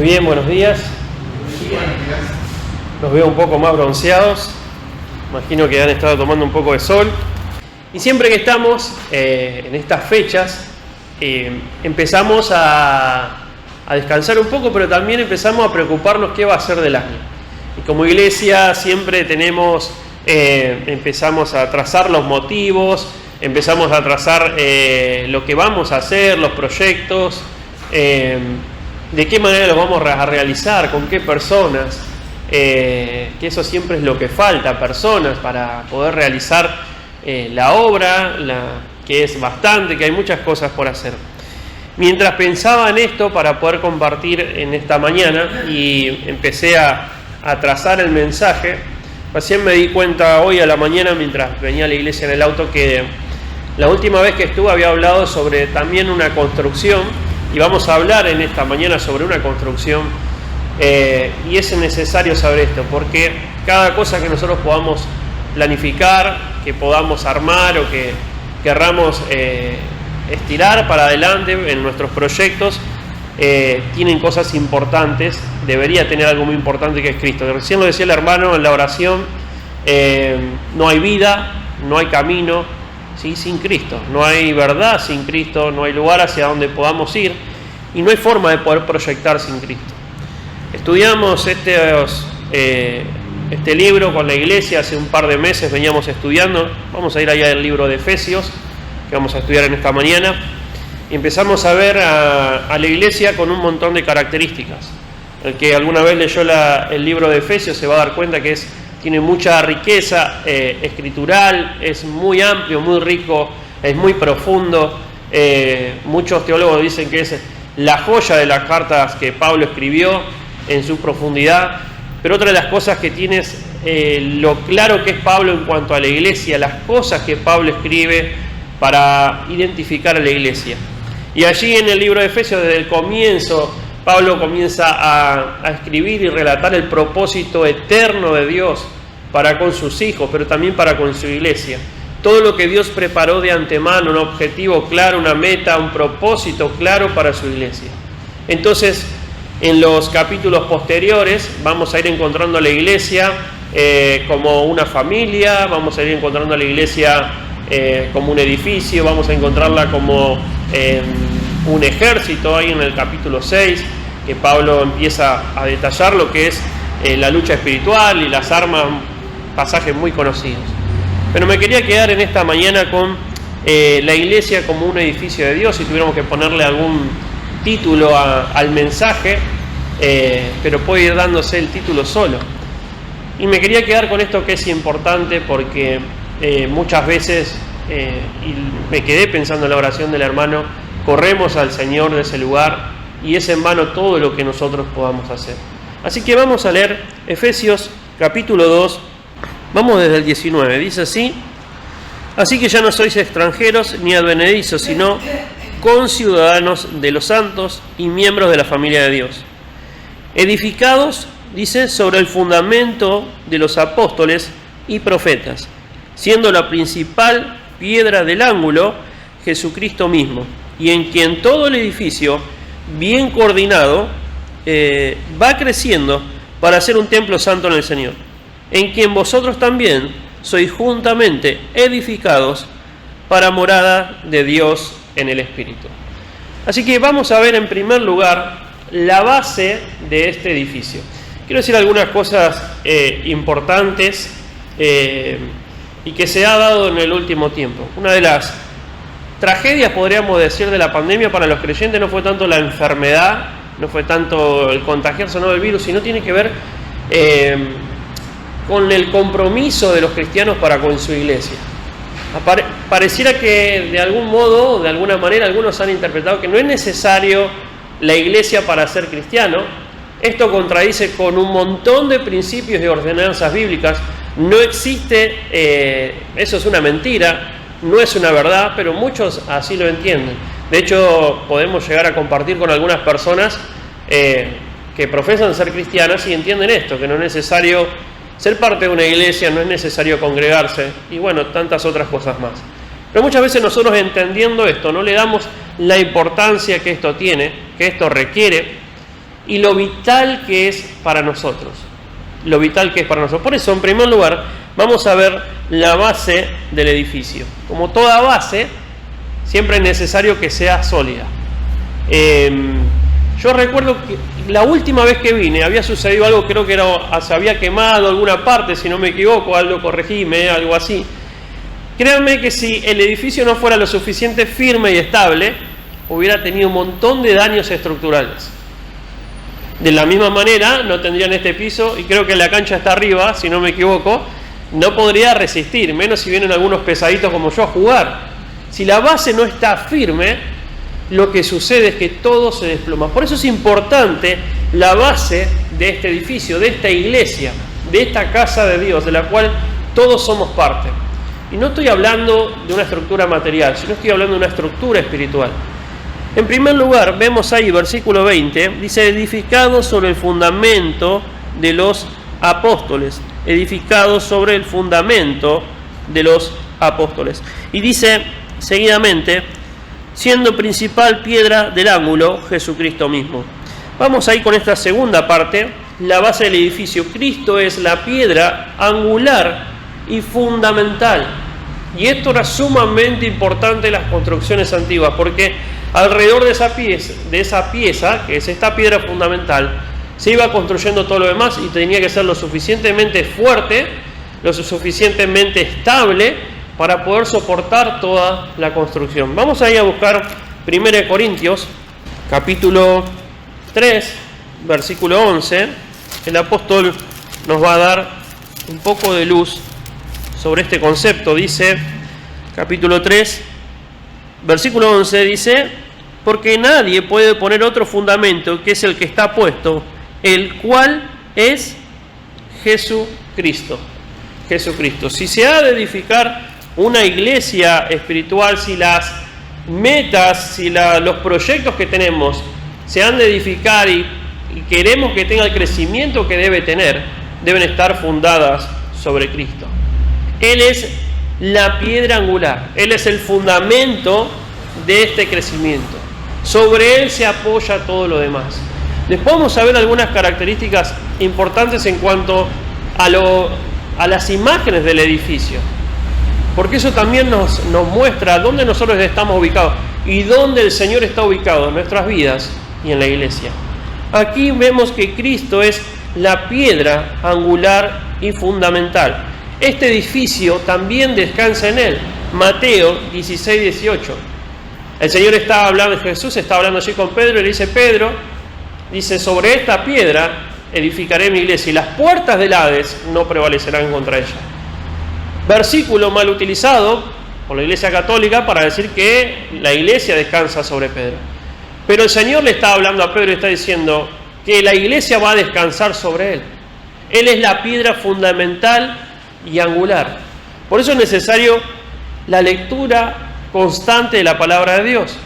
Muy bien, buenos días. Los veo un poco más bronceados. Imagino que han estado tomando un poco de sol. Y siempre que estamos en estas fechas, empezamos a descansar un poco, pero también empezamos a preocuparnos qué va a ser del año. Y como iglesia siempre empezamos a trazar los motivos, empezamos a trazar lo que vamos a hacer, los proyectos, de qué manera los vamos a realizar, con qué personas, que eso siempre es lo que falta, personas para poder realizar la obra, que es bastante, que hay muchas cosas por hacer. Mientras pensaba en esto para poder compartir en esta mañana y empecé a trazar el mensaje, recién me di cuenta hoy a la mañana mientras venía a la iglesia en el auto que la última vez que estuve había hablado sobre también una construcción y vamos a hablar en esta mañana sobre una construcción y es necesario saber esto porque cada cosa que nosotros podamos planificar, que podamos armar o que querramos estirar para adelante en nuestros proyectos, tienen cosas importantes, debería tener algo muy importante que es Cristo. Recién lo decía el hermano en la oración, no hay vida, no hay camino, ¿sí? Sin Cristo, no hay verdad sin Cristo, no hay lugar hacia donde podamos ir y no hay forma de poder proyectar sin Cristo. Estudiamos este libro con la iglesia, hace un par de meses veníamos estudiando, vamos a ir allá al libro de Efesios, que vamos a estudiar en esta mañana, y empezamos a ver a la iglesia con un montón de características. El que alguna vez leyó el libro de Efesios se va a dar cuenta que tiene mucha riqueza escritural, es muy amplio, muy rico, es muy profundo. Muchos teólogos dicen que es la joya de las cartas que Pablo escribió en su profundidad, pero otra de las cosas que tiene es lo claro que es Pablo en cuanto a la iglesia, las cosas que Pablo escribe para identificar a la iglesia. Y allí en el libro de Efesios, desde el comienzo, Pablo comienza a escribir y relatar el propósito eterno de Dios para con sus hijos, pero también para con su iglesia. Todo lo que Dios preparó de antemano, un objetivo claro, una meta, un propósito claro para su iglesia. Entonces, en los capítulos posteriores vamos a ir encontrando a la iglesia como una familia, vamos a ir encontrando a la iglesia como un edificio, vamos a encontrarla como un ejército, ahí en el capítulo 6, que Pablo empieza a detallar lo que es la lucha espiritual y las armas, pasajes muy conocidos. Pero me quería quedar en esta mañana con la iglesia como un edificio de Dios, si tuviéramos que ponerle algún título al mensaje, pero puede ir dándose el título solo. Y me quería quedar con esto que es importante porque muchas veces, y me quedé pensando en la oración del hermano, corremos al Señor de ese lugar y es en vano todo lo que nosotros podamos hacer. Así que vamos a leer Efesios capítulo 2, vamos desde el 19, dice así: así que ya no sois extranjeros ni advenedizos, sino conciudadanos de los santos y miembros de la familia de Dios, edificados, dice, sobre el fundamento de los apóstoles y profetas, siendo la principal piedra del ángulo Jesucristo mismo, y en quien todo el edificio, bien coordinado, va creciendo para ser un templo santo en el Señor, en quien vosotros también sois juntamente edificados para morada de Dios en el Espíritu. Así que vamos a ver en primer lugar la base de este edificio. Quiero decir algunas cosas importantes y que se ha dado en el último tiempo. Una de las tragedias, podríamos decir, de la pandemia para los creyentes no fue tanto la enfermedad, no fue tanto el contagiarse del virus, sino tiene que ver con el compromiso de los cristianos para con su iglesia. Pareciera que de algún modo, de alguna manera, algunos han interpretado que no es necesario la iglesia para ser cristiano. Esto contradice con un montón de principios y ordenanzas bíblicas. No existe, eso es una mentira, no es una verdad, pero muchos así lo entienden. De hecho, podemos llegar a compartir con algunas personas que profesan ser cristianas y entienden esto, que no es necesario ser parte de una iglesia, no es necesario congregarse, y bueno, tantas otras cosas más. Pero muchas veces nosotros, entendiendo esto, no le damos la importancia que esto tiene, que esto requiere, y lo vital que es para nosotros. Lo vital que es para nosotros. Por eso, en primer lugar, vamos a ver la base del edificio. Como toda base, siempre es necesario que sea sólida. Yo recuerdo que la última vez que vine había sucedido algo, creo que se había quemado alguna parte, si no me equivoco, algo, corregime, algo así. Créanme que si el edificio no fuera lo suficiente firme y estable, hubiera tenido un montón de daños estructurales. De la misma manera, no tendrían este piso, y creo que la cancha está arriba, si no me equivoco, no podría resistir, menos si vienen algunos pesaditos como yo a jugar. Si la base no está firme, lo que sucede es que todo se desploma. Por eso es importante la base de este edificio, de esta iglesia, de esta casa de Dios, de la cual todos somos parte. Y no estoy hablando de una estructura material, sino estoy hablando de una estructura espiritual. En primer lugar, vemos ahí, versículo 20, dice, edificado sobre el fundamento de los apóstoles. Edificado sobre el fundamento de los apóstoles. Y dice seguidamente, siendo principal piedra del ángulo, Jesucristo mismo. Vamos ahí con esta segunda parte, la base del edificio. Cristo es la piedra angular y fundamental. Y esto era sumamente importante en las construcciones antiguas, porque alrededor de esa pieza, que es esta piedra fundamental, se iba construyendo todo lo demás y tenía que ser lo suficientemente fuerte, lo suficientemente estable para poder soportar toda la construcción. Vamos a ir a buscar 1 Corintios, capítulo 3, versículo 11. El apóstol nos va a dar un poco de luz sobre este concepto. Dice, capítulo 3, versículo 11, dice, porque nadie puede poner otro fundamento que es el que está puesto, el cual es Jesucristo. Jesucristo. Si se ha de edificar una iglesia espiritual, si las metas, si los proyectos que tenemos se han de edificar y queremos que tenga el crecimiento que debe tener, deben estar fundadas sobre Cristo. Él es la piedra angular, Él es el fundamento de este crecimiento. Sobre Él se apoya todo lo demás. Después vamos a ver algunas características importantes en cuanto a las imágenes del edificio, porque eso también nos muestra dónde nosotros estamos ubicados y dónde el Señor está ubicado en nuestras vidas y en la iglesia. Aquí vemos que Cristo es la piedra angular y fundamental. Este edificio también descansa en Él. Mateo 16, 18. El Señor está hablando, Jesús está hablando allí con Pedro y le dice, Pedro, dice, sobre esta piedra edificaré mi iglesia y las puertas del Hades no prevalecerán contra ella. Versículo mal utilizado por la Iglesia Católica para decir que la iglesia descansa sobre Pedro. Pero el Señor le está hablando a Pedro y está diciendo que la iglesia va a descansar sobre él. Él es la piedra fundamental y angular. Por eso es necesario la lectura constante de la palabra de Dios.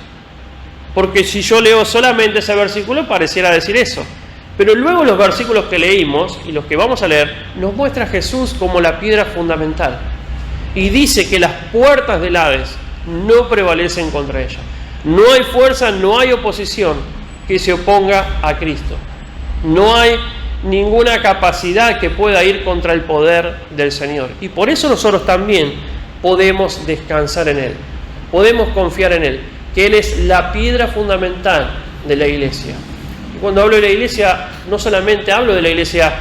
Porque si yo leo solamente ese versículo, pareciera decir eso. Pero luego los versículos que leímos y los que vamos a leer, nos muestra a Jesús como la piedra fundamental. Y dice que las puertas del Hades no prevalecen contra ella. No hay fuerza, no hay oposición que se oponga a Cristo. No hay ninguna capacidad que pueda ir contra el poder del Señor. Y por eso nosotros también podemos descansar en Él. Podemos confiar en Él, que Él es la piedra fundamental de la iglesia. Y cuando hablo de la iglesia, no solamente hablo de la iglesia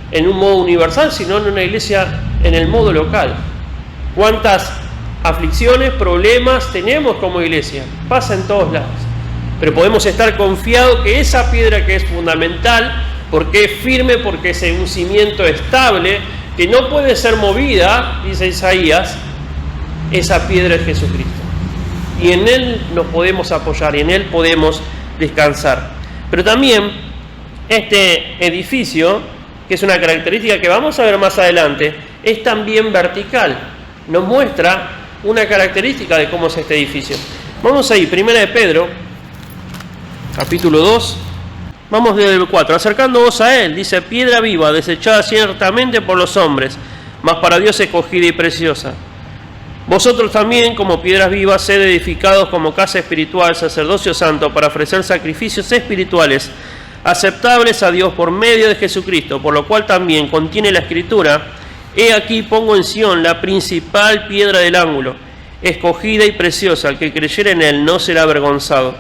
en un modo universal, sino en una iglesia en el modo local. ¿Cuántas aflicciones, problemas tenemos como iglesia? Pasa en todos lados. Pero podemos estar confiados que esa piedra que es fundamental, porque es firme, porque es un cimiento estable, que no puede ser movida, dice Isaías, esa piedra es Jesucristo. Y en Él nos podemos apoyar y en Él podemos descansar. Pero también este edificio, que es una característica que vamos a ver más adelante, es también vertical. Nos muestra una característica de cómo es este edificio. Vamos ahí, 1 de Pedro, capítulo 2, vamos del 4. Acercándoos a Él, dice, piedra viva, desechada ciertamente por los hombres, mas para Dios escogida y preciosa. Vosotros también, como piedras vivas, sed edificados como casa espiritual, sacerdocio santo, para ofrecer sacrificios espirituales aceptables a Dios por medio de Jesucristo, por lo cual también contiene la Escritura: he aquí pongo en Sión la principal piedra del ángulo, escogida y preciosa, el que creyere en él no será avergonzado.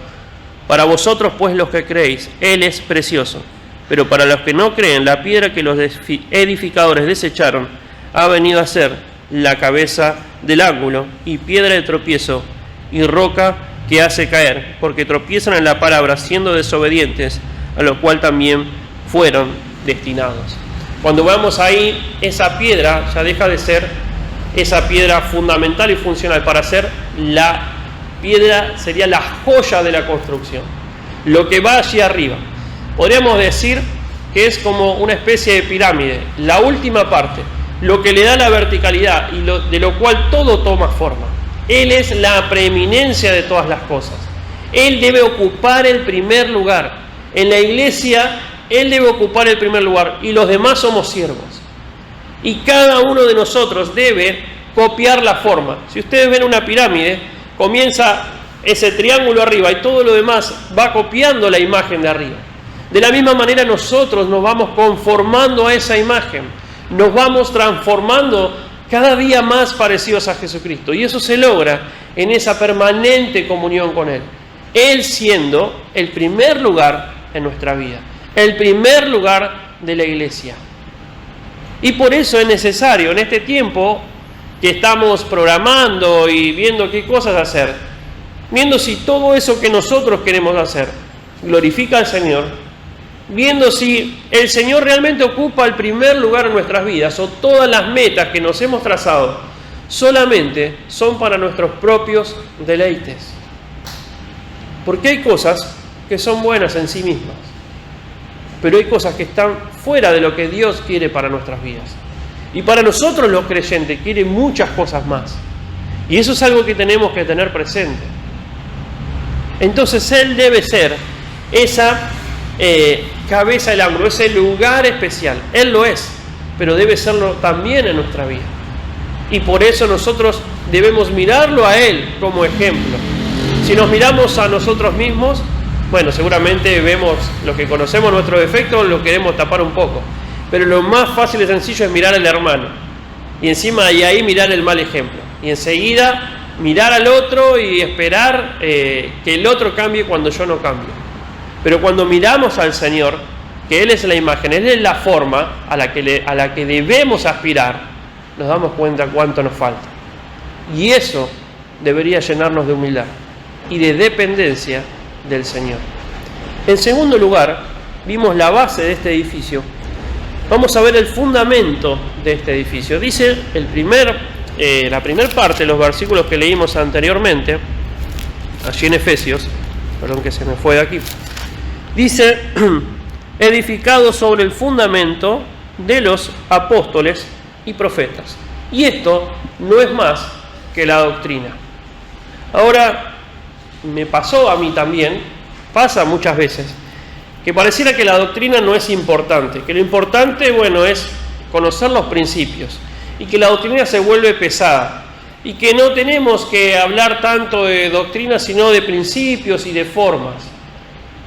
Para vosotros pues los que creéis, él es precioso, pero para los que no creen, la piedra que los edificadores desecharon ha venido a ser la cabeza del ángulo, y piedra de tropiezo, y roca que hace caer, porque tropiezan en la palabra siendo desobedientes, a lo cual también fueron destinados. Cuando vemos ahí, esa piedra ya deja de ser esa piedra fundamental y funcional para ser la piedra, sería la joya de la construcción, lo que va allí arriba. Podríamos decir que es como una especie de pirámide, la última parte, lo que le da la verticalidad y de lo cual todo toma forma. Él es la preeminencia de todas las cosas. Él debe ocupar el primer lugar. En la iglesia, Él debe ocupar el primer lugar y los demás somos siervos. Y cada uno de nosotros debe copiar la forma. Si ustedes ven una pirámide, comienza ese triángulo arriba y todo lo demás va copiando la imagen de arriba. De la misma manera nosotros nos vamos conformando a esa imagen, nos vamos transformando cada día más parecidos a Jesucristo, y eso se logra en esa permanente comunión con Él, Él siendo el primer lugar en nuestra vida, el primer lugar de la iglesia. Y por eso es necesario en este tiempo que estamos programando y viendo qué cosas hacer, viendo si todo eso que nosotros queremos hacer glorifica al Señor, viendo si el Señor realmente ocupa el primer lugar en nuestras vidas, o todas las metas que nos hemos trazado solamente son para nuestros propios deleites. Porque hay cosas que son buenas en sí mismas, pero hay cosas que están fuera de lo que Dios quiere para nuestras vidas. Y para nosotros los creyentes quiere muchas cosas más. Y eso es algo que tenemos que tener presente. Entonces Él debe ser esa cabeza del ángulo, ese lugar especial. Él lo es, pero debe serlo también en nuestra vida. Y por eso nosotros debemos mirarlo a Él como ejemplo. Si nos miramos a nosotros mismos, bueno, seguramente vemos lo que conocemos, nuestros defectos, lo queremos tapar un poco. Pero lo más fácil y sencillo es mirar al hermano. Y encima y ahí mirar el mal ejemplo. Y enseguida mirar al otro y esperar que el otro cambie cuando yo no cambio. Pero cuando miramos al Señor, que Él es la imagen, Él es la forma a la que debemos aspirar, nos damos cuenta cuánto nos falta. Y eso debería llenarnos de humildad y de dependencia del Señor. En segundo lugar, vimos la base de este edificio. Vamos a ver el fundamento de este edificio. Dice la primera parte de los versículos que leímos anteriormente, allí en Efesios, perdón que se me fue de aquí, dice: edificado sobre el fundamento de los apóstoles y profetas. Y esto no es más que la doctrina. Ahora, me pasó a mí también, pasa muchas veces, que pareciera que la doctrina no es importante, que lo importante, bueno, es conocer los principios, y que la doctrina se vuelve pesada, y que no tenemos que hablar tanto de doctrina, sino de principios y de formas.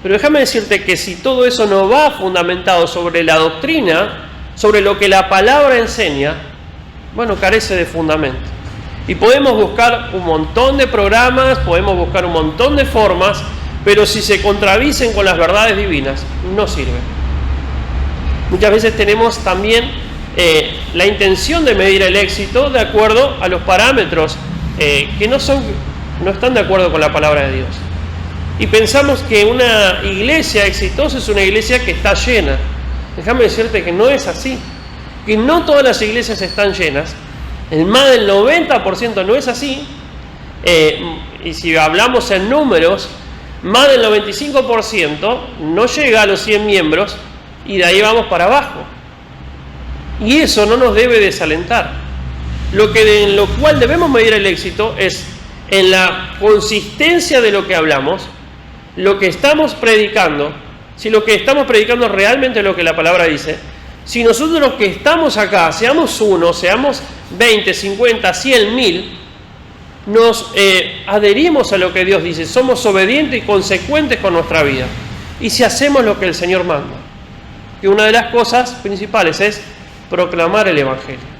Pero déjame decirte que si todo eso no va fundamentado sobre la doctrina, sobre lo que la palabra enseña, bueno, carece de fundamento. Y podemos buscar un montón de programas, podemos buscar un montón de formas, pero si se contradicen con las verdades divinas, no sirven. Muchas veces tenemos también la intención de medir el éxito de acuerdo a los parámetros que no están de acuerdo con la palabra de Dios. Y pensamos que una iglesia exitosa es una iglesia que está llena. Déjame decirte que no es así, que no todas las iglesias están llenas. En más del 90% no es así, y si hablamos en números, más del 95% no llega a los 100 miembros, y de ahí vamos para abajo. Y eso no nos debe desalentar. En lo cual debemos medir el éxito es en la consistencia de lo que hablamos, lo que estamos predicando, si lo que estamos predicando es realmente lo que la palabra dice. Si nosotros los que estamos acá, seamos uno, seamos 20, 50, 100, 1000, nos adherimos a lo que Dios dice, somos obedientes y consecuentes con nuestra vida. y si hacemos lo que el Señor manda. Que una de las cosas principales es proclamar el Evangelio.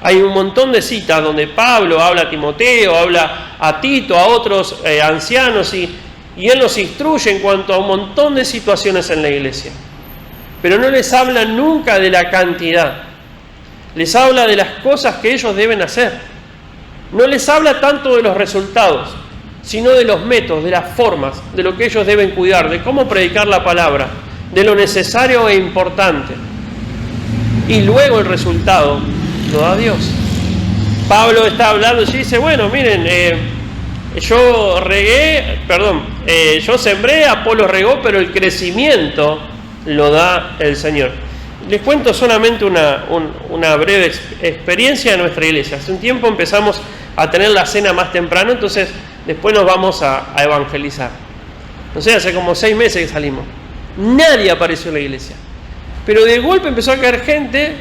Hay un montón de citas donde Pablo habla a Timoteo, habla a Tito, a otros ancianos, y él los instruye en cuanto a un montón de situaciones en la iglesia. Pero no les habla nunca de la cantidad. Les habla de las cosas que ellos deben hacer. No les habla tanto de los resultados, sino de los métodos, de las formas, de lo que ellos deben cuidar, de cómo predicar la palabra, de lo necesario e importante. Y luego el resultado lo da Dios. Pablo está hablando y dice, bueno, miren, yo sembré, Apolo regó, pero el crecimiento lo da el Señor. Les cuento solamente una breve experiencia de nuestra iglesia. Hace un tiempo empezamos a tener la cena más temprano, entonces después nos vamos a evangelizar. No sé, hace como 6 meses que salimos. Nadie apareció en la iglesia. Pero de golpe empezó a caer gente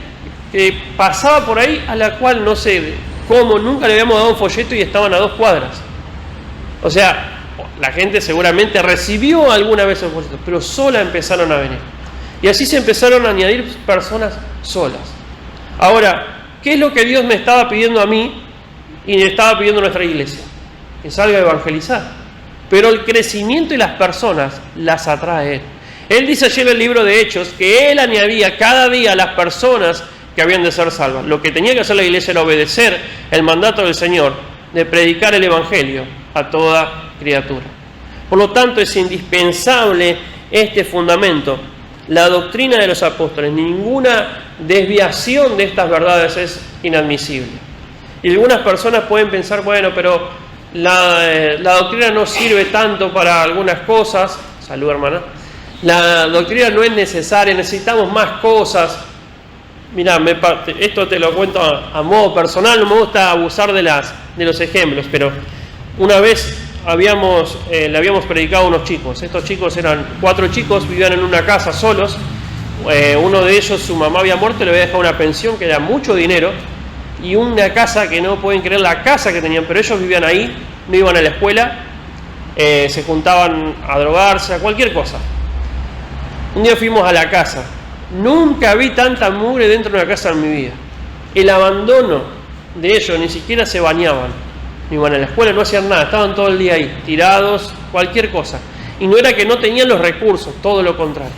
que pasaba por ahí, a la cual no sé cómo, nunca le habíamos dado un folleto y estaban a 2 cuadras. O sea, la gente seguramente recibió alguna vez el folleto, pero sola empezaron a venir. Y así se empezaron a añadir personas solas. Ahora, ¿qué es lo que Dios me estaba pidiendo a mí y le estaba pidiendo a nuestra iglesia? Que salga a evangelizar. Pero el crecimiento y las personas las atrae Él. Él dice allí en el libro de Hechos que Él añadía cada día a las personas que habían de ser salvas. Lo que tenía que hacer la iglesia era obedecer el mandato del Señor de predicar el Evangelio a toda criatura. Por lo tanto, es indispensable este fundamento. La doctrina de los apóstoles, ninguna desviación de estas verdades es inadmisible. Y algunas personas pueden pensar, bueno, pero la doctrina no sirve tanto para algunas cosas. Salud, hermana. La doctrina no es necesaria, necesitamos más cosas. Mirá, esto te lo cuento a modo personal, no me gusta abusar de los ejemplos, pero una vez le habíamos predicado a unos chicos. Estos chicos eran 4 chicos, vivían en una casa solos. Uno de ellos, su mamá había muerto, le había dejado una pensión que era mucho dinero y una casa que no pueden creer la casa que tenían, pero ellos vivían ahí, no iban a la escuela, se juntaban a drogarse, a cualquier cosa. Un día fuimos a la casa. Nunca vi tanta mugre dentro de una casa en mi vida. El abandono de ellos, ni siquiera se bañaban, ni iban a la escuela, no hacían nada, estaban todo el día ahí, tirados, cualquier cosa. Y no era que no tenían los recursos, todo lo contrario.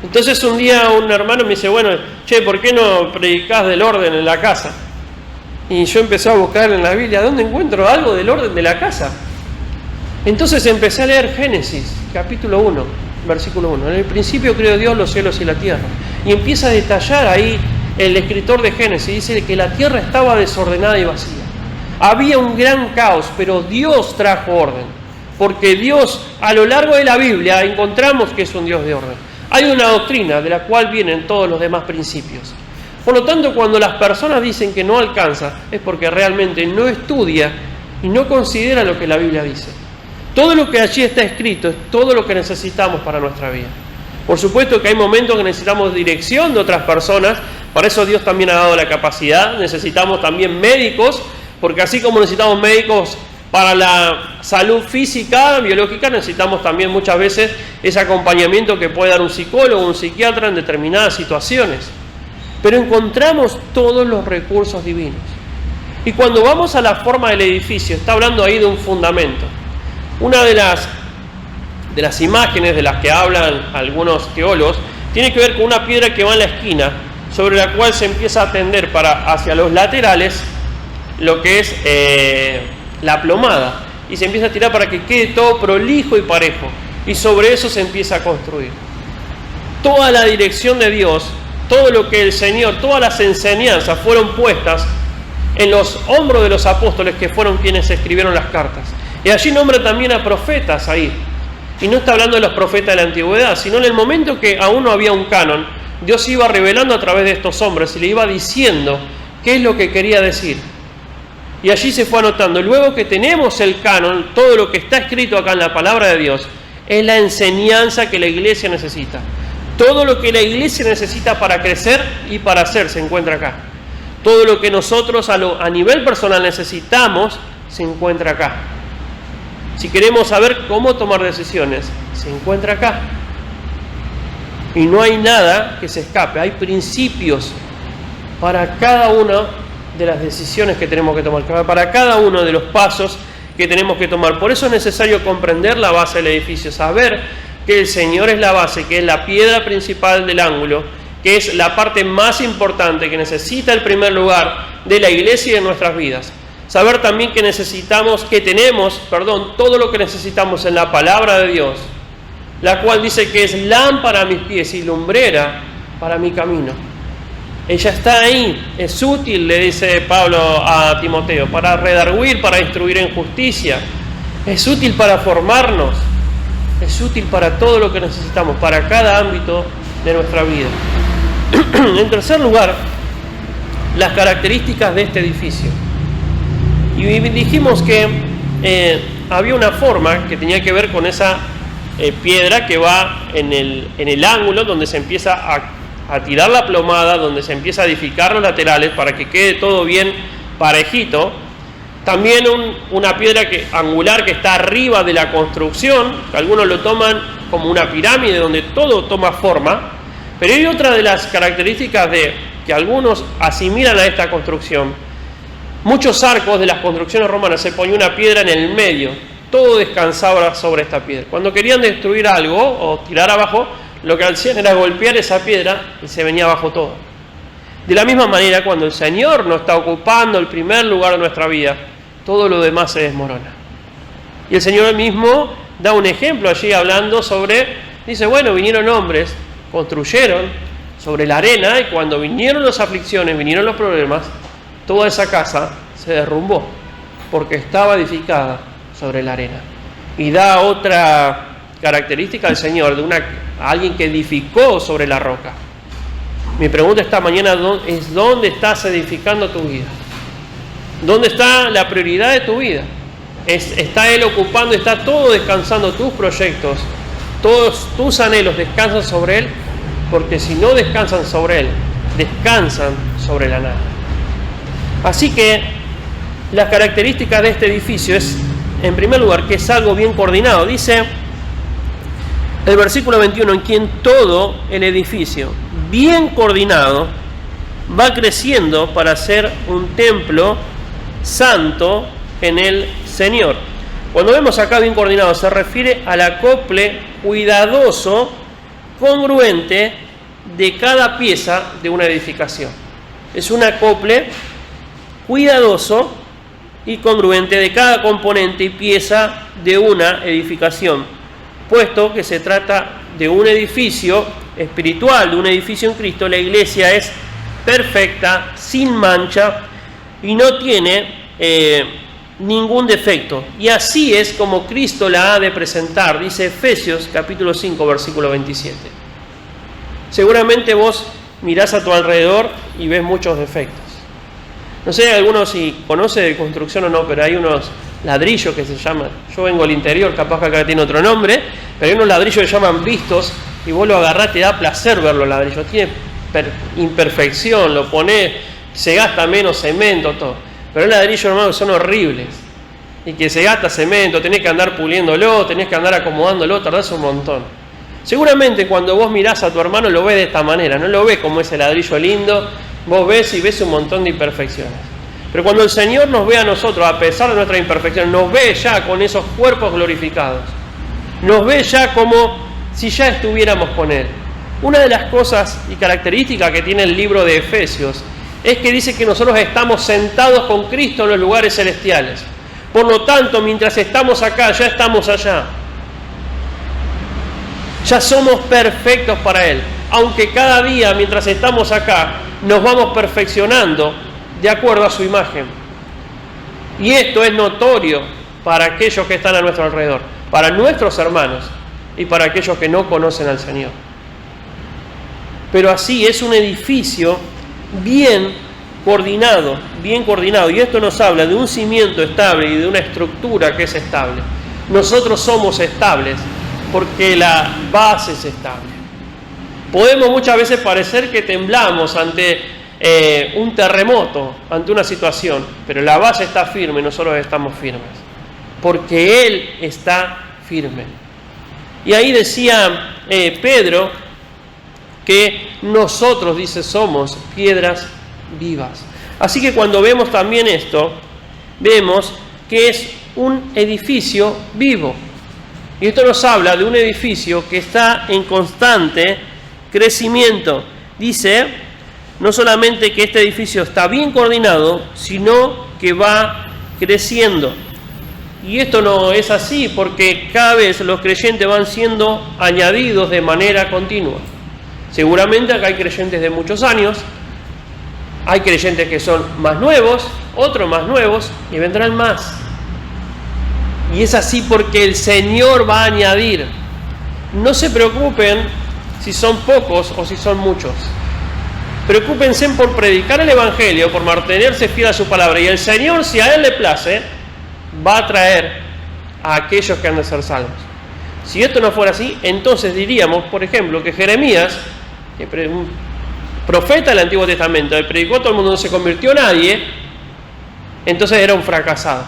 Entonces un día un hermano me dice, bueno, che, ¿por qué no predicás del orden en la casa? Y yo empecé a buscar en la Biblia, ¿dónde encuentro algo del orden de la casa? Entonces empecé a leer Génesis, capítulo 1. Versículo 1. En el principio creó Dios los cielos y la tierra. Y empieza a detallar ahí el escritor de Génesis. Dice que la tierra estaba desordenada y vacía. Había un gran caos, pero Dios trajo orden. Porque Dios, a lo largo de la Biblia, encontramos que es un Dios de orden. Hay una doctrina de la cual vienen todos los demás principios. Por lo tanto, cuando las personas dicen que no alcanza, es porque realmente no estudia y no considera lo que la Biblia dice. Todo lo que allí está escrito es todo lo que necesitamos para nuestra vida. Por supuesto que hay momentos que necesitamos dirección de otras personas, para eso Dios también ha dado la capacidad. Necesitamos también médicos, porque así como necesitamos médicos para la salud física, biológica, necesitamos también muchas veces ese acompañamiento que puede dar un psicólogo o un psiquiatra en determinadas situaciones. Pero encontramos todos los recursos divinos. Y cuando vamos a la forma del edificio, está hablando ahí de un fundamento. Una de las imágenes de las que hablan algunos teólogos tiene que ver con una piedra que va en la esquina, sobre la cual se empieza a tender hacia los laterales lo que es la plomada, y se empieza a tirar para que quede todo prolijo y parejo, y sobre eso se empieza a construir. Toda la dirección de Dios, todo lo que el Señor, todas las enseñanzas fueron puestas en los hombros de los apóstoles, que fueron quienes escribieron las cartas. Y allí nombra también a profetas ahí. Y no está hablando de los profetas de la antigüedad, sino en el momento que aún no había un canon, Dios iba revelando a través de estos hombres y le iba diciendo qué es lo que quería decir. Y allí se fue anotando. Luego que tenemos el canon, todo lo que está escrito acá en la palabra de Dios, es la enseñanza que la iglesia necesita. Todo lo que la iglesia necesita para crecer y para hacer se encuentra acá. Todo lo que nosotros a nivel personal necesitamos se encuentra acá. Si queremos saber cómo tomar decisiones, se encuentra acá. Y no hay nada que se escape. Hay principios para cada una de las decisiones que tenemos que tomar, para cada uno de los pasos que tenemos que tomar. Por eso es necesario comprender la base del edificio, saber que el Señor es la base, que es la piedra principal del ángulo, que es la parte más importante, que necesita el primer lugar de la iglesia y de nuestras vidas. Saber también que tenemos todo lo que necesitamos en la palabra de Dios, la cual dice que es lámpara a mis pies y lumbrera para mi camino. Ella está ahí, es útil, le dice Pablo a Timoteo, para redarguir, para instruir en justicia. Es útil para formarnos, es útil para todo lo que necesitamos, para cada ámbito de nuestra vida. En tercer lugar, las características de este edificio. Y dijimos que había una forma que tenía que ver con esa piedra que va en el ángulo donde se empieza a tirar la plomada, donde se empieza a edificar los laterales para que quede todo bien parejito. También una piedra angular que está arriba de la construcción, que algunos lo toman como una pirámide donde todo toma forma. Pero hay otra de las características que algunos asimilan a esta construcción. Muchos arcos de las construcciones romanas se ponía una piedra en el medio, todo descansaba sobre esta piedra. Cuando querían destruir algo o tirar abajo, lo que hacían era golpear esa piedra y se venía abajo todo. De la misma manera, cuando el Señor no está ocupando el primer lugar de nuestra vida, todo lo demás se desmorona. Y el Señor mismo da un ejemplo allí hablando dice, bueno, vinieron hombres, construyeron sobre la arena y cuando vinieron las aflicciones, vinieron los problemas, toda esa casa se derrumbó porque estaba edificada sobre la arena. Y da otra característica del Señor, alguien que edificó sobre la roca. Mi pregunta esta mañana es: ¿dónde estás edificando tu vida? ¿Dónde está la prioridad de tu vida? ¿Está Él ocupando, está todo descansando tus proyectos, todos tus anhelos descansan sobre Él? Porque si no descansan sobre Él, descansan sobre la nada. Así que las características de este edificio es, en primer lugar, que es algo bien coordinado. Dice el versículo 21, en quien todo el edificio, bien coordinado, va creciendo para ser un templo santo en el Señor. Cuando vemos acá bien coordinado, se refiere al acople cuidadoso, congruente de cada pieza de una edificación. Es un acople cuidadoso y congruente de cada componente y pieza de una edificación, puesto que se trata de un edificio espiritual, de un edificio en Cristo. La iglesia es perfecta, sin mancha y no tiene ningún defecto. Y así es como Cristo la ha de presentar, dice Efesios capítulo 5, versículo 27. Seguramente vos mirás a tu alrededor y ves muchos defectos. No sé algunos si conoce de construcción o no, pero hay unos ladrillos que se llaman, yo vengo al interior, capaz que acá tiene otro nombre, pero hay unos ladrillos que se llaman vistos y vos lo agarrás, te da placer ver los ladrillos, tiene imperfección, lo ponés, se gasta menos cemento, todo. Pero hay ladrillos, hermano, que son horribles y que se gasta cemento, tenés que andar puliéndolo, tenés que andar acomodándolo, tardás un montón. Seguramente cuando vos mirás a tu hermano lo ves de esta manera, no lo ves como ese ladrillo lindo, vos ves y ves un montón de imperfecciones. Pero cuando el Señor nos ve a nosotros, a pesar de nuestras imperfecciones, nos ve ya con esos cuerpos glorificados. Nos ve ya como si ya estuviéramos con Él. Una de las cosas y características que tiene el libro de Efesios es que dice que nosotros estamos sentados con Cristo en los lugares celestiales. Por lo tanto, mientras estamos acá, ya estamos allá. Ya somos perfectos para Él. Aunque cada día, mientras estamos acá, nos vamos perfeccionando de acuerdo a su imagen. Y esto es notorio para aquellos que están a nuestro alrededor, para nuestros hermanos y para aquellos que no conocen al Señor. Pero así es un edificio bien coordinado. Y esto nos habla de un cimiento estable y de una estructura que es estable. Nosotros somos estables porque la base es estable. Podemos muchas veces parecer que temblamos ante un terremoto, ante una situación, pero la base está firme, nosotros estamos firmes, porque Él está firme. Y ahí decía Pedro, que nosotros, dice, somos piedras vivas. Así que cuando vemos también esto, vemos que es un edificio vivo. Y esto nos habla de un edificio que está en constante crecimiento. Dice, no solamente que este edificio está bien coordinado, sino que va creciendo. Y esto no es así porque cada vez los creyentes van siendo añadidos de manera continua. Seguramente acá hay creyentes de muchos años, hay creyentes que son más nuevos, otros más nuevos, y vendrán más. Y es así porque el Señor va a añadir. No se preocupen si son pocos o si son muchos. Preocúpense por predicar el Evangelio, por mantenerse fiel a su palabra. Y el Señor, si a Él le place, va a traer a aquellos que han de ser salvos. Si esto no fuera así, entonces diríamos, por ejemplo, que Jeremías, un profeta del Antiguo Testamento, el predicó a todo el mundo, no se convirtió nadie, entonces era un fracasado.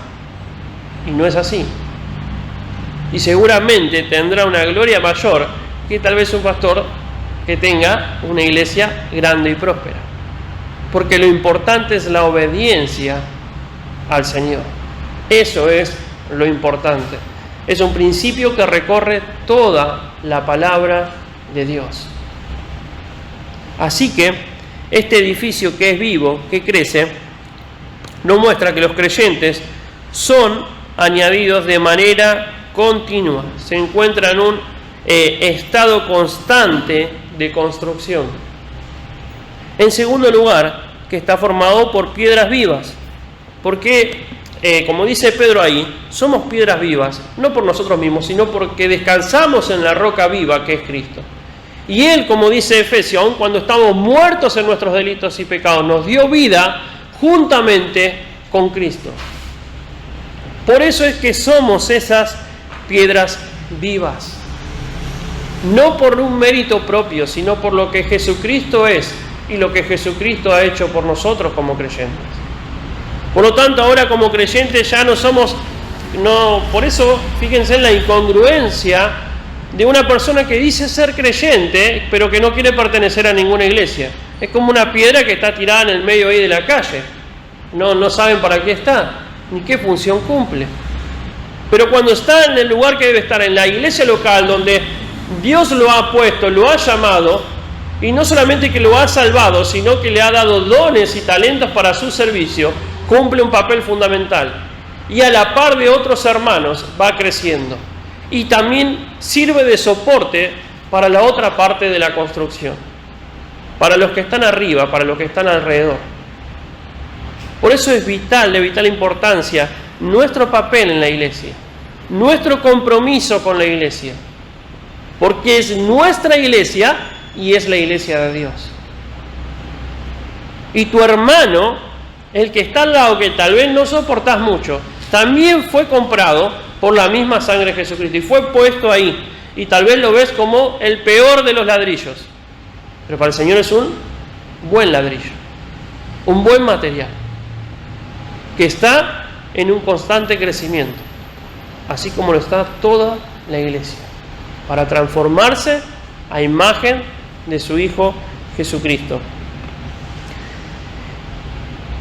Y no es así. Y seguramente tendrá una gloria mayor que tal vez un pastor que tenga una iglesia grande y próspera. Porque lo importante es la obediencia al Señor. Eso es lo importante. Es un principio que recorre toda la palabra de Dios. Así que este edificio que es vivo, que crece, nos muestra que los creyentes son añadidos de manera continua. Se encuentran en un estado constante de construcción. En segundo lugar, que está formado por piedras vivas. Porque, como dice Pedro ahí, somos piedras vivas, no por nosotros mismos, sino porque descansamos en la roca viva que es Cristo. Y Él, como dice Efesios, aun cuando estamos muertos en nuestros delitos y pecados, nos dio vida juntamente con Cristo. Por eso es que somos esas piedras vivas. No por un mérito propio, sino por lo que Jesucristo es y lo que Jesucristo ha hecho por nosotros como creyentes. Por lo tanto, ahora como creyentes ya no somos... por eso, fíjense en la incongruencia de una persona que dice ser creyente, pero que no quiere pertenecer a ninguna iglesia. Es como una piedra que está tirada en el medio ahí de la calle. No saben para qué está, ni qué función cumple. Pero cuando está en el lugar que debe estar, en la iglesia local, donde Dios lo ha puesto, lo ha llamado, y no solamente que lo ha salvado, sino que le ha dado dones y talentos para su servicio, cumple un papel fundamental. Y a la par de otros hermanos va creciendo. Y también sirve de soporte para la otra parte de la construcción. Para los que están arriba, para los que están alrededor. Por eso es vital, de vital importancia, nuestro papel en la iglesia. Nuestro compromiso con la iglesia. Porque es nuestra iglesia y es la iglesia de Dios. Y tu hermano, el que está al lado, que tal vez no soportás mucho, también fue comprado por la misma sangre de Jesucristo y fue puesto ahí. Y tal vez lo ves como el peor de los ladrillos. Pero para el Señor es un buen ladrillo, un buen material, que está en un constante crecimiento, así como lo está toda la iglesia, para transformarse a imagen de su Hijo Jesucristo.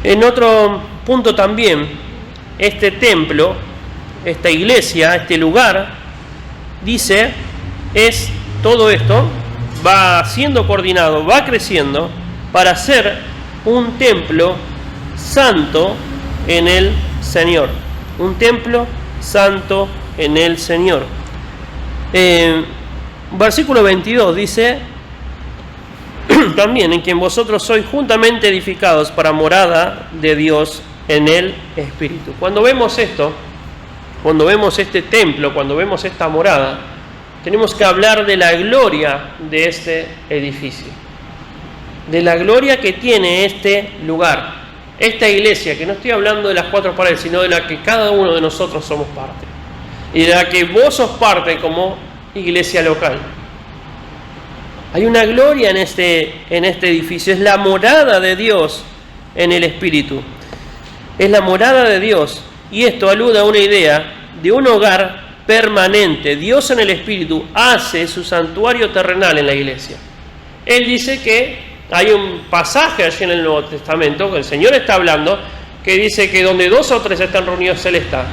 En otro punto también, este templo, esta iglesia, este lugar, dice, es todo esto, va siendo coordinado, va creciendo para ser un templo santo en el Señor. Un templo santo en el Señor. Versículo 22 dice, también en quien vosotros sois juntamente edificados para morada de Dios en el Espíritu. Cuando vemos esto, cuando vemos este templo, cuando vemos esta morada, tenemos que hablar de la gloria de este edificio, de la gloria que tiene este lugar, esta iglesia, que no estoy hablando de las cuatro paredes, sino de la que cada uno de nosotros somos parte, y de la que vos sos parte como iglesia local. Hay una gloria en este edificio, es la morada de Dios en el Espíritu, es la morada de Dios, y esto alude a una idea de un hogar permanente. Dios en el Espíritu hace su santuario terrenal en la iglesia. Él dice que hay un pasaje allí en el Nuevo Testamento, que el Señor está hablando, que dice que donde 2 o 3 están reunidos, Él está.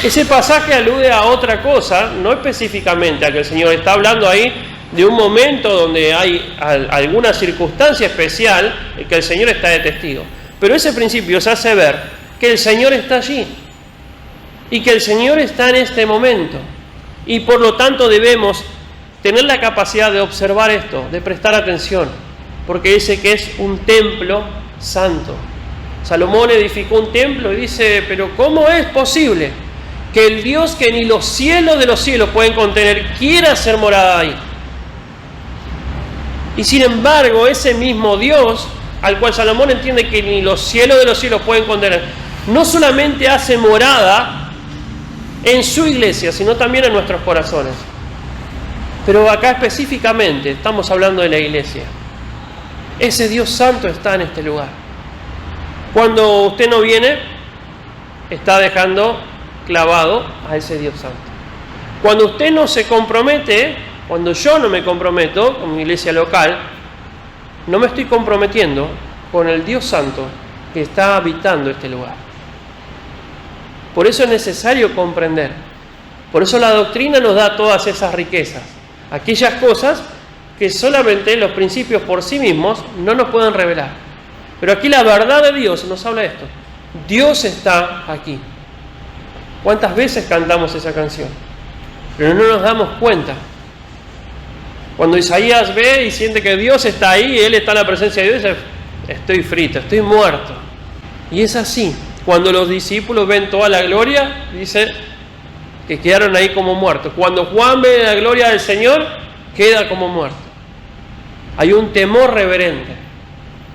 Ese pasaje alude a otra cosa, no específicamente a que el Señor está hablando ahí de un momento donde hay alguna circunstancia especial en que el Señor está de testigo. Pero ese principio se hace ver que el Señor está allí y que el Señor está en este momento. Y por lo tanto debemos tener la capacidad de observar esto, de prestar atención, porque dice que es un templo santo. Salomón edificó un templo y dice, pero ¿cómo es posible que el Dios que ni los cielos de los cielos pueden contener quiera ser morada ahí? Y sin embargo, ese mismo Dios, al cual Salomón entiende que ni los cielos de los cielos pueden contener, no solamente hace morada en su iglesia, sino también en nuestros corazones. Pero acá específicamente estamos hablando de la iglesia. Ese Dios santo está en este lugar. Cuando usted no viene, está dejando clavado a ese Dios santo. Cuando usted no se compromete, cuando yo no me comprometo con mi iglesia local, no me estoy comprometiendo con el Dios santo que está habitando este lugar. Por eso es necesario comprender. Por eso la doctrina nos da todas esas riquezas. Aquellas cosas que solamente los principios por sí mismos no nos pueden revelar. Pero aquí la verdad de Dios nos habla de esto. Dios está aquí. ¿Cuántas veces cantamos esa canción? Pero no nos damos cuenta. Cuando Isaías ve y siente que Dios está ahí, él está en la presencia de Dios, dice, estoy frito, estoy muerto. Y es así. Cuando los discípulos ven toda la gloria, dice que quedaron ahí como muertos. Cuando Juan ve la gloria del Señor, queda como muerto. Hay un temor reverente.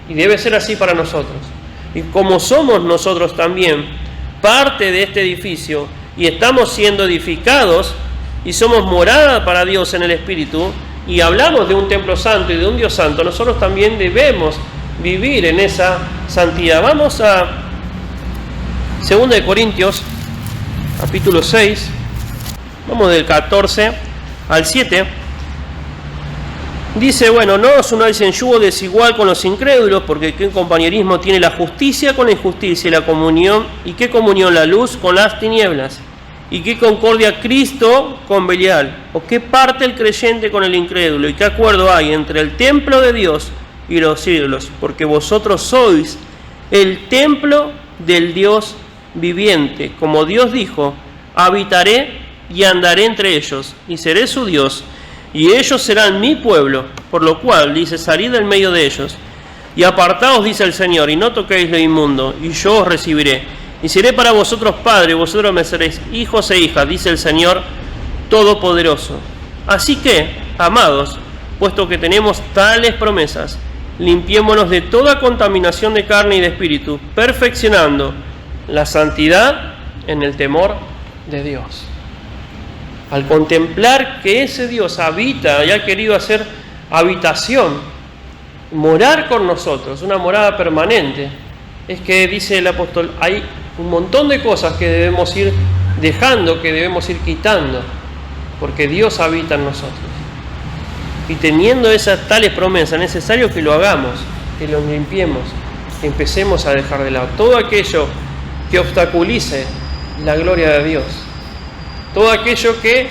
Y debe ser así para nosotros. Y como somos nosotros también parte de este edificio y estamos siendo edificados y somos morada para Dios en el Espíritu y hablamos de un templo santo y de un Dios santo, nosotros también debemos vivir en esa santidad. Vamos a 2 Corintios, capítulo 6, vamos del 14 al 7. Dice, bueno, no os unáis en yugo desigual con los incrédulos, porque qué compañerismo tiene la justicia con la injusticia y la comunión, y qué comunión la luz con las tinieblas, y qué concordia Cristo con Belial, o qué parte el creyente con el incrédulo, y qué acuerdo hay entre el templo de Dios y los ídolos, porque vosotros sois el templo del Dios viviente, como Dios dijo, habitaré y andaré entre ellos, y seré su Dios, y ellos serán mi pueblo, por lo cual, dice, salid del medio de ellos, y apartaos, dice el Señor, y no toquéis lo inmundo, y yo os recibiré, y seré para vosotros padre, y vosotros me seréis hijos e hijas, dice el Señor Todopoderoso. Así que, amados, puesto que tenemos tales promesas, limpiémonos de toda contaminación de carne y de espíritu, perfeccionando la santidad en el temor de Dios. Al contemplar que ese Dios habita y ha querido hacer habitación, morar con nosotros, una morada permanente, es que dice el apóstol, hay un montón de cosas que debemos ir dejando, que debemos ir quitando, porque Dios habita en nosotros. Y teniendo esas tales promesas, es necesario que lo hagamos, que lo limpiemos, que empecemos a dejar de lado todo aquello que obstaculice la gloria de Dios. Todo aquello que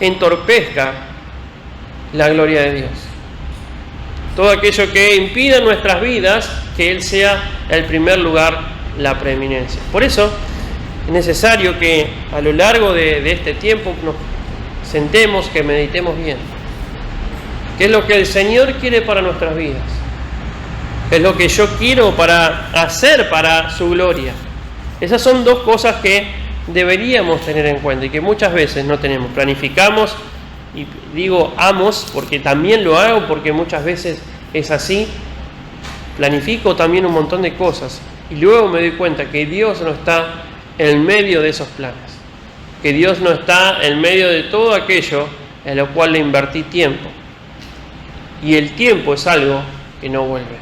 entorpezca la gloria de Dios. Todo aquello que impida en nuestras vidas que Él sea el primer lugar, la preeminencia. Por eso es necesario que a lo largo de este tiempo nos sentemos, que meditemos bien. ¿Qué es lo que el Señor quiere para nuestras vidas? ¿Qué es lo que yo quiero para hacer para su gloria? Esas son dos cosas que deberíamos tener en cuenta y que muchas veces no tenemos. Planificamos, y digo porque también lo hago, porque muchas veces es así. Planifico también un montón de cosas y luego me doy cuenta que Dios no está en medio de esos planes, que Dios no está en medio de todo aquello en lo cual le invertí tiempo, y el tiempo es algo que no vuelve.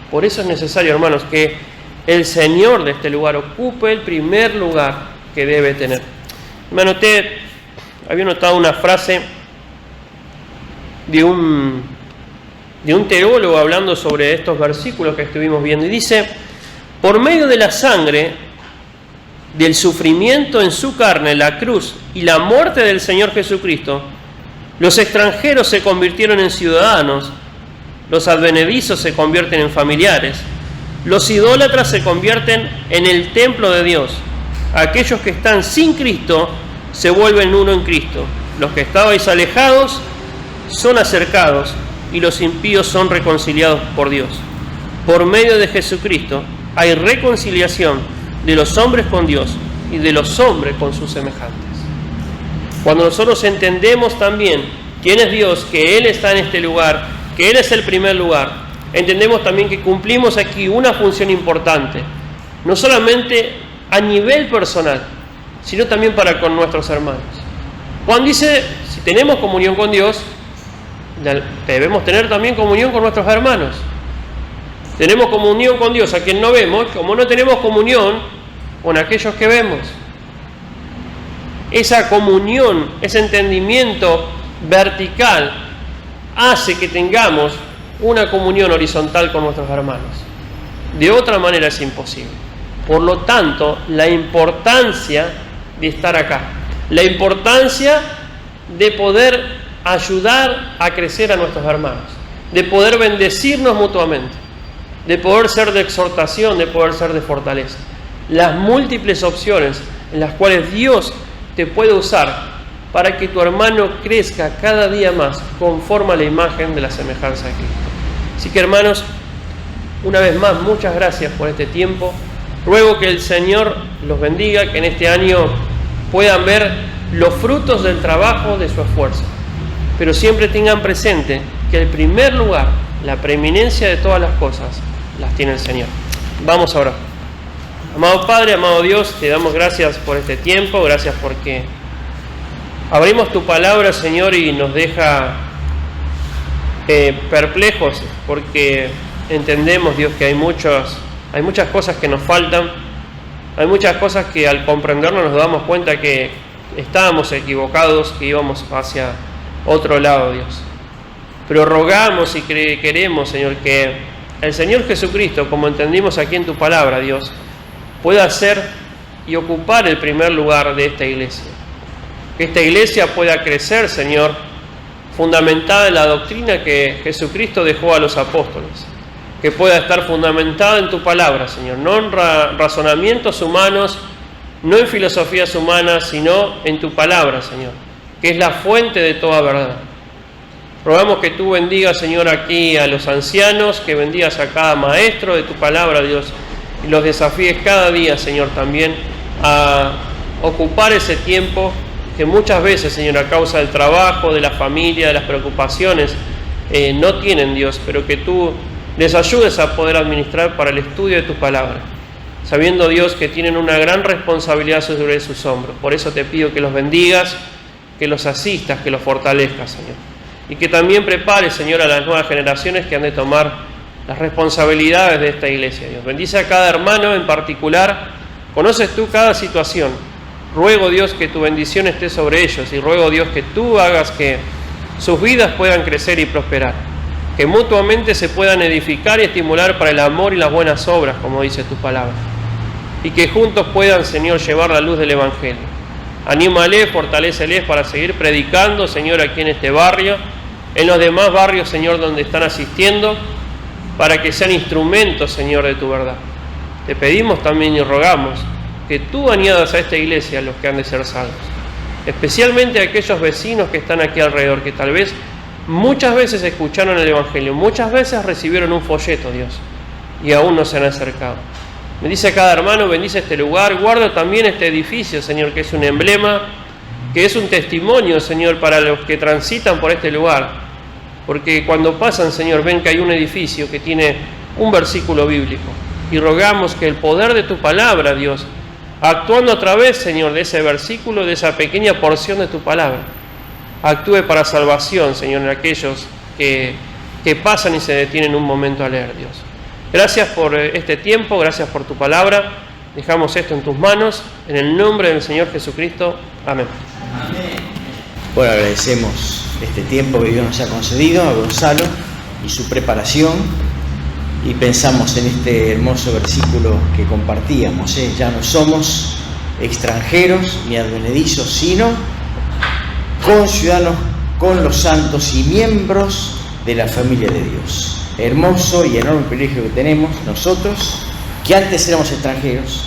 Por eso es necesario, hermanos, que el Señor de este lugar ocupe el primer lugar que debe tener. Me había notado una frase de un de un teólogo hablando sobre estos versículos que estuvimos viendo, y dice: por medio de la sangre, del sufrimiento en su carne, la cruz y la muerte del Señor Jesucristo, los extranjeros se convirtieron en ciudadanos, los advenedizos se convierten en familiares, los idólatras se convierten en el templo de Dios, aquellos que están sin Cristo se vuelven uno en Cristo, los que estabais alejados son acercados y los impíos son reconciliados por Dios. Por medio de Jesucristo hay reconciliación de los hombres con Dios y de los hombres con sus semejantes. Cuando nosotros entendemos también quién es Dios, que Él está en este lugar, que Él es el primer lugar, entendemos también que cumplimos aquí una función importante, no solamente a nivel personal, sino también para con nuestros hermanos. Juan dice, si tenemos comunión con Dios, debemos tener también comunión con nuestros hermanos. Tenemos comunión con Dios a quien no vemos, como no tenemos comunión con aquellos que vemos. Esa comunión, ese entendimiento vertical hace que tengamos una comunión horizontal con nuestros hermanos. De otra manera es imposible. Por lo tanto, la importancia de estar acá, la importancia de poder ayudar a crecer a nuestros hermanos, de poder bendecirnos mutuamente, de poder ser de exhortación, de poder ser de fortaleza. Las múltiples opciones en las cuales Dios te puede usar para que tu hermano crezca cada día más conforme a la imagen de la semejanza de Cristo. Así que, hermanos, una vez más, muchas gracias por este tiempo. Ruego que el Señor los bendiga, que en este año puedan ver los frutos del trabajo de su esfuerzo. Pero siempre tengan presente que el primer lugar, la preeminencia de todas las cosas, las tiene el Señor. Vamos ahora. Amado Padre, amado Dios, te damos gracias por este tiempo, gracias porque abrimos tu palabra, Señor, y nos deja perplejos, porque entendemos, Dios, que hay muchas cosas que nos faltan, hay muchas cosas que al comprendernos nos damos cuenta que estábamos equivocados, que íbamos hacia otro lado, Dios. Pero rogamos y queremos, Señor, que el Señor Jesucristo, como entendimos aquí en tu palabra, Dios, pueda ser y ocupar el primer lugar de esta iglesia. Que esta iglesia pueda crecer, Señor, fundamentada en la doctrina que Jesucristo dejó a los apóstoles. Que pueda estar fundamentada en tu palabra, Señor, no en razonamientos humanos, no en filosofías humanas, sino en tu palabra, Señor, que es la fuente de toda verdad. Rogamos que tú bendigas, Señor, aquí a los ancianos, que bendigas a cada maestro de tu palabra, Dios, y los desafíes cada día, Señor, también a ocupar ese tiempo que muchas veces, Señor, a causa del trabajo, de la familia, de las preocupaciones, no tienen, Dios, pero que tú les ayudes a poder administrar para el estudio de tu palabra, sabiendo, Dios, que tienen una gran responsabilidad sobre sus hombros. Por eso te pido que los bendigas, que los asistas, que los fortalezcas, Señor. Y que también prepares, Señor, a las nuevas generaciones que han de tomar las responsabilidades de esta iglesia, Dios. Bendice a cada hermano en particular. Conoces tú cada situación. Ruego, Dios, que tu bendición esté sobre ellos, y ruego, Dios, que tú hagas que sus vidas puedan crecer y prosperar, que mutuamente se puedan edificar y estimular para el amor y las buenas obras, como dice tu palabra, y que juntos puedan, Señor, llevar la luz del Evangelio. Anímales, fortaléceles para seguir predicando, Señor, aquí en este barrio, en los demás barrios, Señor, donde están asistiendo, para que sean instrumentos, Señor, de tu verdad. Te pedimos también y rogamos que tú añadas a esta iglesia los que han de ser salvos, especialmente a aquellos vecinos que están aquí alrededor, que tal vez muchas veces escucharon el Evangelio, muchas veces recibieron un folleto, Dios, y aún no se han acercado. Bendice a cada hermano, bendice este lugar, guarda también este edificio, Señor, que es un emblema, que es un testimonio, Señor, para los que transitan por este lugar, porque cuando pasan, Señor, ven que hay un edificio que tiene un versículo bíblico, y rogamos que el poder de tu palabra, Dios, actuando a través, Señor, de ese versículo, de esa pequeña porción de tu palabra, actúe para salvación, Señor, en aquellos que pasan y se detienen un momento a leer, Dios. Gracias por este tiempo, gracias por tu palabra. Dejamos esto en tus manos, en el nombre del Señor Jesucristo. Amén. Bueno, agradecemos este tiempo que Dios nos ha concedido, a Gonzalo, y su preparación, y pensamos en este hermoso versículo que compartíamos, ya no somos extranjeros ni advenedizos, sino conciudadanos con los santos y miembros de la familia de Dios. Hermoso y enorme privilegio que tenemos nosotros, que antes éramos extranjeros,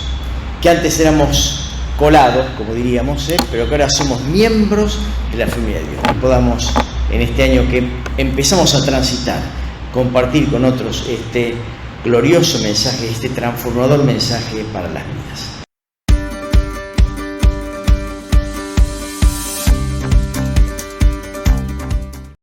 que antes éramos colados, como diríamos, pero que ahora somos miembros de la familia de Dios. Y podamos, en este año que empezamos a transitar, compartir con otros este glorioso mensaje, este transformador mensaje para las vidas.